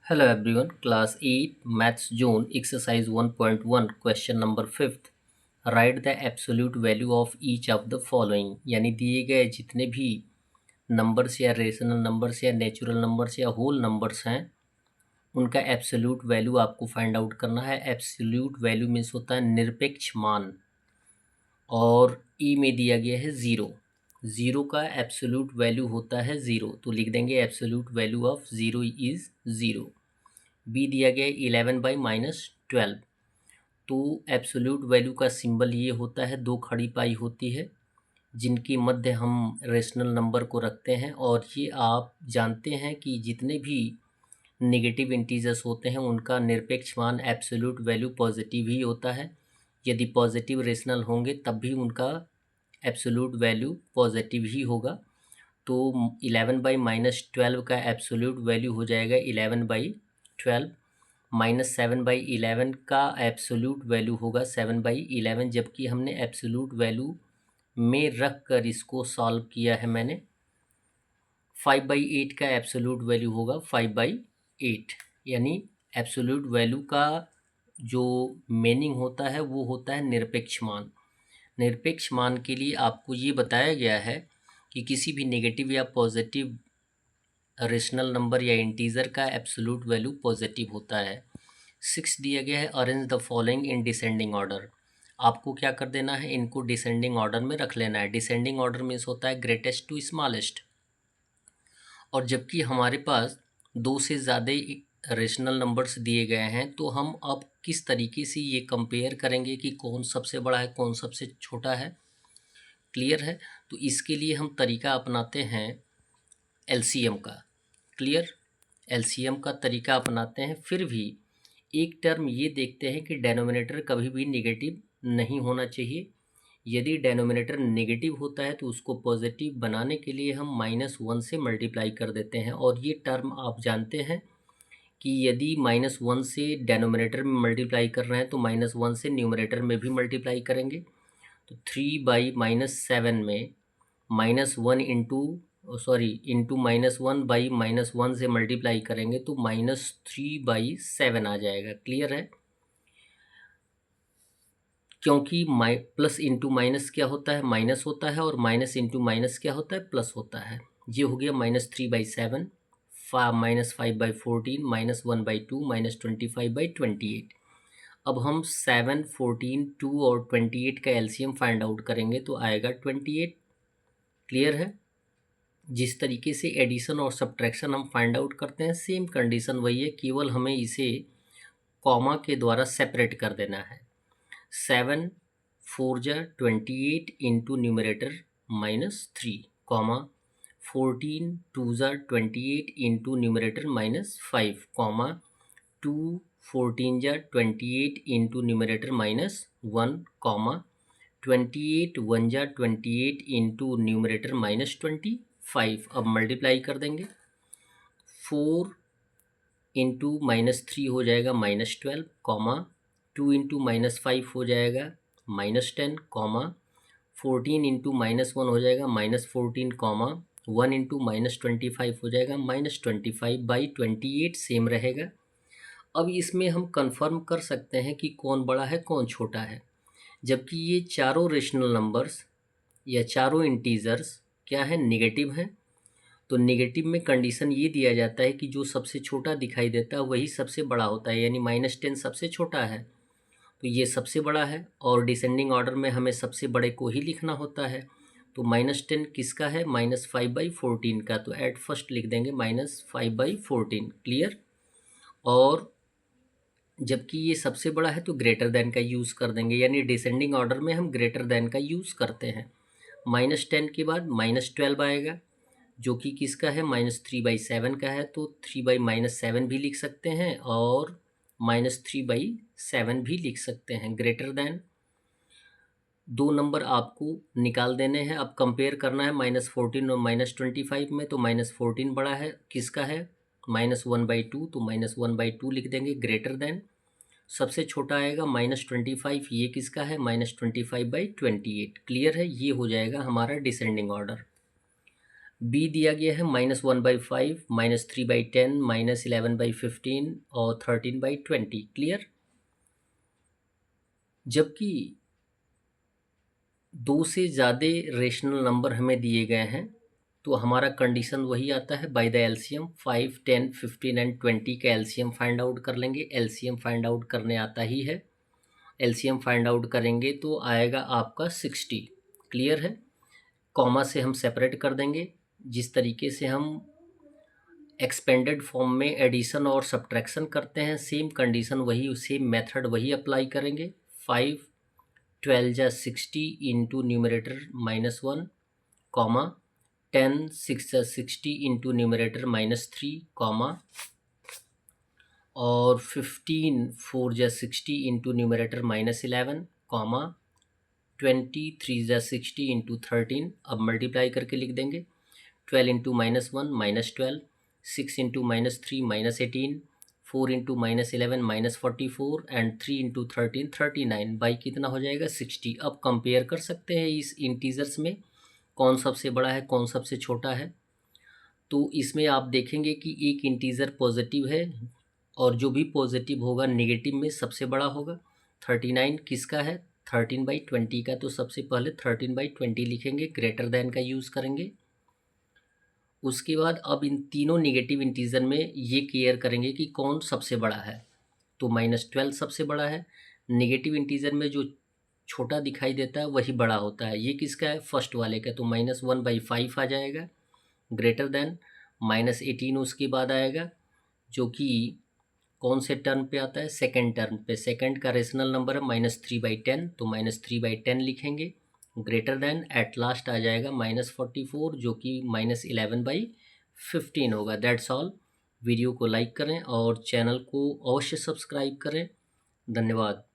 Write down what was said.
Hello everyone, class 8 maths zone exercise 1.1 question number 5th. Write the absolute value of each of the following. यानी दिए गए जितने भी numbers या rational numbers या नेचुरल नंबर्स या होल नंबर्स हैं उनका एब्सोल्यूट वैल्यू आपको फाइंड आउट करना है। एब्सोल्यूट वैल्यू मीन्स होता है निरपेक्ष मान, और ई में दिया गया है ज़ीरो। ज़ीरो का एब्सोल्यूट वैल्यू होता है ज़ीरो, तो लिख देंगे absolute value of zero is zero. B दिया गया है 11/-12, तो एब्सोल्यूट वैल्यू का सिंबल ये होता है, दो खड़ी पाई होती है जिनकी मध्य हम रेशनल नंबर को रखते हैं। और ये आप जानते हैं कि जितने भी नेगेटिव इंटीजर्स होते हैं उनका निरपेक्ष मान एब्सोल्यूट वैल्यू पॉजिटिव ही होता है। यदि पॉजिटिव रेशनल होंगे तब भी उनका एब्सोल्यूट वैल्यू पॉजिटिव ही होगा। तो 11/-12 का एब्सोल्यूट वैल्यू हो जाएगा 11/12, -7/11 का एब्सोल्यूट वैल्यू होगा 7/11, जबकि हमने एब्सोल्यूट वैल्यू में रख कर इसको सॉल्व किया है मैंने। 5/8 का एब्सोल्यूट वैल्यू होगा 5/8, यानी एब्सोल्यूट वैल्यू का जो मीनिंग होता है वो होता है निरपेक्ष मान। निरपेक्ष मान के लिए आपको ये बताया गया है कि किसी भी नेगेटिव या पॉजिटिव रेशनल नंबर या इंटीजर का एब्सोल्यूट वैल्यू पॉजिटिव होता है। 6 दिया गया है arrange the following in descending order. आपको क्या कर देना है, इनको डिसेंडिंग ऑर्डर में रख लेना है। डिसेंडिंग ऑर्डर मीन्स होता है ग्रेटेस्ट टू स्मॉलेस्ट। और जबकि हमारे पास दो से ज़्यादा रेशनल नंबर्स दिए गए हैं, तो हम अब किस तरीके से ये कंपेयर करेंगे कि कौन सबसे बड़ा है कौन सबसे छोटा है। क्लियर है? तो इसके लिए हम तरीका अपनाते हैं एलसीएम का। क्लियर? एलसीएम का तरीका अपनाते हैं। फिर भी एक टर्म ये देखते हैं कि डेनोमिनेटर कभी भी नेगेटिव नहीं होना चाहिए। यदि डेनोमिनेटर नेगेटिव होता है तो उसको पॉजिटिव बनाने के लिए हम -1 से मल्टीप्लाई कर देते हैं। और ये टर्म आप जानते हैं कि यदि -1 से डेनोमिनेटर में मल्टीप्लाई कर रहे हैं तो -1 से न्यूमरेटर में भी मल्टीप्लाई करेंगे। तो 3/-7 में -1 इंटू -1/-1 से मल्टीप्लाई करेंगे तो -3/7 आ जाएगा। क्लियर है? क्योंकि प्लस इंटू माइनस क्या होता है, माइनस होता है, और माइनस इंटू माइनस क्या होता है, प्लस होता है। ये हो गया -3/7, -5/14, -1/2, -25/28। अब हम 7, 14, 2 और 28 का एलसीएम फाइंड आउट करेंगे तो आएगा 28। क्लियर है? जिस तरीके से एडिशन और सब्ट्रैक्शन हम फाइंड आउट करते हैं सेम कंडीशन वही है, केवल हमें इसे कॉमा के द्वारा सेपरेट कर देना है। 7 4 जा 28 इंटू न्यूमरेटर -3, कॉमा 14 2 जा 28 इंटू न्यूमरेटर -5, कॉमा 2 14 जा 28 इंटू न्यूमरेटर -1, कॉमा 28 1 जा 28 इंटू न्यूमरेटर -25। अब मल्टीप्लाई कर देंगे। 4 इंटू -3 हो जाएगा -12, कॉमा 2 इंटू -5 हो जाएगा -10, कॉमा 14 इंटू -1 हो जाएगा -14, कॉमा 1 इंटू -25 हो जाएगा -25/28 सेम रहेगा। अब इसमें हम कंफर्म कर सकते हैं कि कौन बड़ा है कौन छोटा है। जबकि ये चारों रेशनल नंबर्स या चारों इंटीजर्स क्या है, नेगेटिव हैं। तो नेगेटिव में कंडीशन ये दिया जाता है कि जो सबसे छोटा दिखाई देता है वही सबसे बड़ा होता है, यानी -10 सबसे छोटा है तो ये सबसे बड़ा है। और डिसेंडिंग ऑर्डर में हमें सबसे बड़े को ही लिखना होता है। तो -10 किसका है, -5/14 का, तो एट फर्स्ट लिख देंगे -5/14। क्लियर? और जबकि ये सबसे बड़ा है तो ग्रेटर देन का यूज़ कर देंगे, यानी डिसेंडिंग ऑर्डर में हम ग्रेटर देन का यूज़ करते हैं। -10 के बाद -12 आएगा जो कि किसका है, -3/7 का है, तो 3/-7 भी लिख सकते हैं और -3/7 भी लिख सकते हैं। ग्रेटर देन दो नंबर आपको निकाल देने हैं। अब कंपेयर करना है -14 और -25 में, तो -14 बड़ा है, किसका है, -1/2, तो -1/2 लिख देंगे। ग्रेटर देन सबसे छोटा आएगा -25, ये किसका है, -25/28। क्लियर है? ये हो जाएगा हमारा डिसेंडिंग ऑर्डर। बी दिया गया है -1/5, -3/10, -11/15 और 13/20। क्लियर। जबकि दो से ज़्यादा रेशनल नंबर हमें दिए गए हैं तो हमारा कंडीशन वही आता है, बाय द एलसीएम 5, 10, 15 एंड 20 का एलसीएम फाइंड आउट कर लेंगे। एलसीएम फाइंड आउट करने आता ही है। एलसीएम फाइंड आउट करेंगे तो आएगा आपका 60। क्लियर है। कॉमा से हम सेपरेट कर देंगे। जिस तरीके से हम एक्सपेंडेड फॉर्म में एडिशन और सब्ट्रैक्शन करते हैं, सेम कंडीशन वही, सेम मेथड वही अप्लाई करेंगे। 5 12 जा 60 इंटू न्यूमरेटर -1, कॉमा 10 6 जा 60 इंटू न्यूमरेटर -3, कॉमा और 15 4 जा 60 इंटू न्यूमरेटर -11, कॉमा 20 3 जा 60 इंटू 13। अब मल्टीप्लाई करके लिख देंगे। 12 into -1 -12, 6 into -3 -18, 4 into -11 -44 and 3 into 13 39। By कितना हो जाएगा 60। अब कंपेयर कर सकते हैं इस इंटीजर्स में कौन सबसे बड़ा है कौन सबसे छोटा है। तो इसमें आप देखेंगे कि एक इंटीजर पॉजिटिव है और जो भी पॉजिटिव होगा नेगेटिव में सबसे बड़ा होगा। 39 किसका है 13/20 का, तो सबसे पहले 13/20 लिखेंगे, ग्रेटर देन का यूज़ करेंगे। उसके बाद अब इन तीनों नेगेटिव इंटीजर में ये केयर करेंगे कि कौन सबसे बड़ा है, तो -12 सबसे बड़ा है। नेगेटिव इंटीजर में जो छोटा दिखाई देता है वही बड़ा होता है। ये किसका है फर्स्ट वाले का, तो -1/5 आ जाएगा। ग्रेटर देन -18 उसके बाद आएगा, जो कि कौन से टर्म पे आता है सेकंड टर्म पे। सेकंड का रेशनल नंबर है -3/10, तो -3/10 लिखेंगे। ग्रेटर देन एट लास्ट आ जाएगा -44, जो कि -11/15 होगा। That's all. वीडियो को लाइक करें और चैनल को अवश्य सब्सक्राइब करें। धन्यवाद।